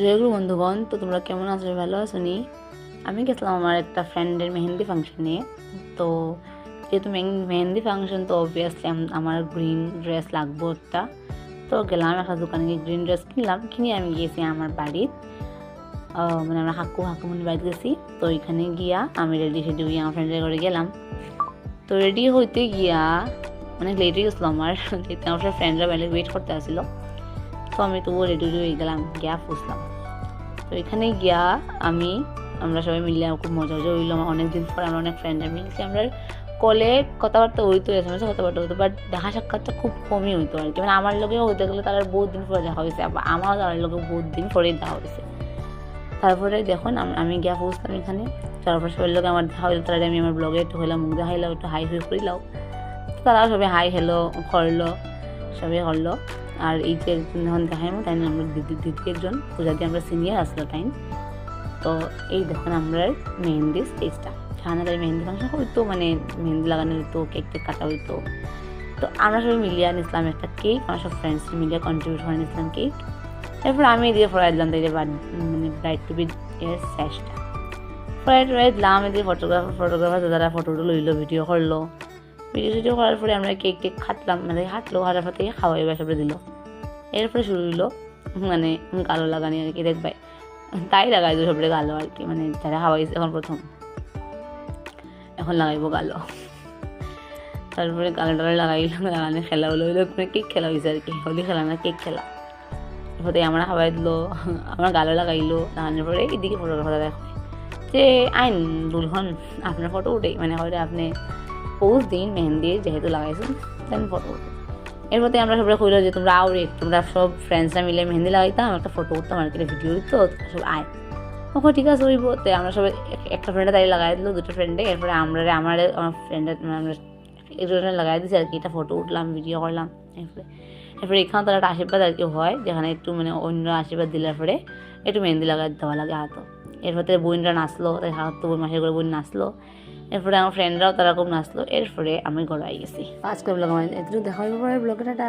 জয়গুরু বন্ধুগণ, তো তোমরা কেমন আছো? ভালো আছো নি? আমি গেছিলাম আমার একটা ফ্রেন্ডের মেহেন্দি ফাংশনে। তো যেহেতু মেহেন্দি ফাংশন, তো অবভিয়াসলি আমার গ্রিন ড্রেস লাগবো একটা। তো গেলাম একটা দোকানে, গিয়ে গ্রিন ড্রেস কিনে আমি গিয়েছি আমার বাড়ির, মানে আমরা হাকুমনির বাড়িতে গেছি। তো এখানে গিয়া আমি রেডি হয়ে আমার ফ্রেন্ডের ঘরে গেলাম। তো রেডি হইতে গিয়া অনেক লেট হয়ে গেছিলো আমার, যেহেতু আমার ফ্রেন্ডরা বাইরে ওয়েট করতে আসছিলো। তো আমি তবুও রেডি হয়ে গেলাম, গিয়া ফুসলাম। তো এখানে গিয়া আমরা সবাই মিলে খুব মজা হইলো। আমার অনেকদিন পর আমরা অনেক ফ্রেন্ডরা মিলছি। আমরা কলে কথাবার্তা হইতো, এসএমএসে কথাবার্তা হইতো, বাট দেখা সাক্ষাৎটা খুব কমই হইতো আর কি। মানে আমার লগেও হইতে গেলে তার বহুত দিন পরে দেখা হয়েছে, আবার আমারও তার লগে বহুত দিন পরেই দেখা হয়েছে। তারপরে দেখুন আমি গিয়া পৌঁছলাম এখানে। তারপর সবাই লোক আমার দেখা হইলো, তারা আমি আমার ব্লগে একটু হইলাম, মুখ দেখাইলাম, একটু হাই হুই করিলাম। তারা সবাই হাই হ্যালো করলো, সবাই করলো। আর এই যে যখন দেখাইমো তাই আমরা দিদি একজন পূজা দিয়ে আমরা সিনিয়র আসলো টাইম। তো এই দেখুন আমরা মেহেন্দি স্টেজটা, খানাদারি মেহেন্দি ফাংশন হইতো, মানে মেহেন্দি লাগানো হইতো, কেক কাটা হইতো। তো আমরা সবাই মিলিয়ে নিয়েছিলাম একটা কেক, আমার সব ফ্রেন্ডস মিলিয়ে কন্ট্রিবিউট করে নিয়েছিলাম কেক। এরপর আমি এদিকে ফরাই দিলাম, তাই মানে ব্রাইড টু বি এর শেষটা ফরাই দিলাম। এদিকে ফটোগ্রাফার যারা ফটোটা লইলো, ভিডিও করলো। ভিডিও করার পরে আমরা কেক খাটলাম, মানে হাঁটার পর থেকে খাওয়াই সবটা দিল। এরপরে শুরু হইলো মানে গালো লাগানি আর কি, দেখবাই তাই লাগাই দিল সবটা গালো আর কি, মানে যারা খাওয়াইছে এখন লাগাইবো গালো। তারপরে গালো লাগানো খেলা হলো, কেক খেলা হয়েছে আর কি, হোলি খেলা না কেক খেলা। এরপরে আমরা খাওয়াই দিল, আমার গালো লাগাইলো। লাগানোর পরে এদিকে ফটোগ্রাফার দেখো যে আইন দুলহন আপনার ফটো উঠে, মানে হয়তো আপনি পোজ দিন মেহেন্দি যেহেতু লাগাইছেন দেন ফটো উঠে। এরপরে আমরা সবাই কইলো যে তোমরা তোমরা সব ফ্রেন্ডসরা মিলে মেহেন্দি লাগাইতাম, একটা ফটো উঠতাম আর কি, ভিডিও দিত সব আয়। ওকে ঠিক আছে হইব। তো আমরা সবাই একটা ফ্রেন্ডে তাই লাগাই দিল, দুটো ফ্রেন্ডে। এরপরে আমার ফ্রেন্ডের আমরা একজনের লাগাই দিচ্ছি আর কি, এটা ফটো উঠলাম, ভিডিও করলাম। এরপরে এখানে তারা একটা আশীর্বাদ আর কি হয়, যেখানে একটু মানে অন্য আশীর্বাদ দিলে পরে একটু মেহেন্দি লাগাই দেওয়া লাগে হাতও। এরপরে বোনরা নাচলো, তাই হাত তো বোন মাসের করে বোন নাচলো। এরপরে আমার ফ্রেন্ডরাও তারা খুব নাচলো। এরপরে আমি ঘরে গেছি। আজকে ব্লগ আমার একটু দেখা হইব পরে ব্লগটা।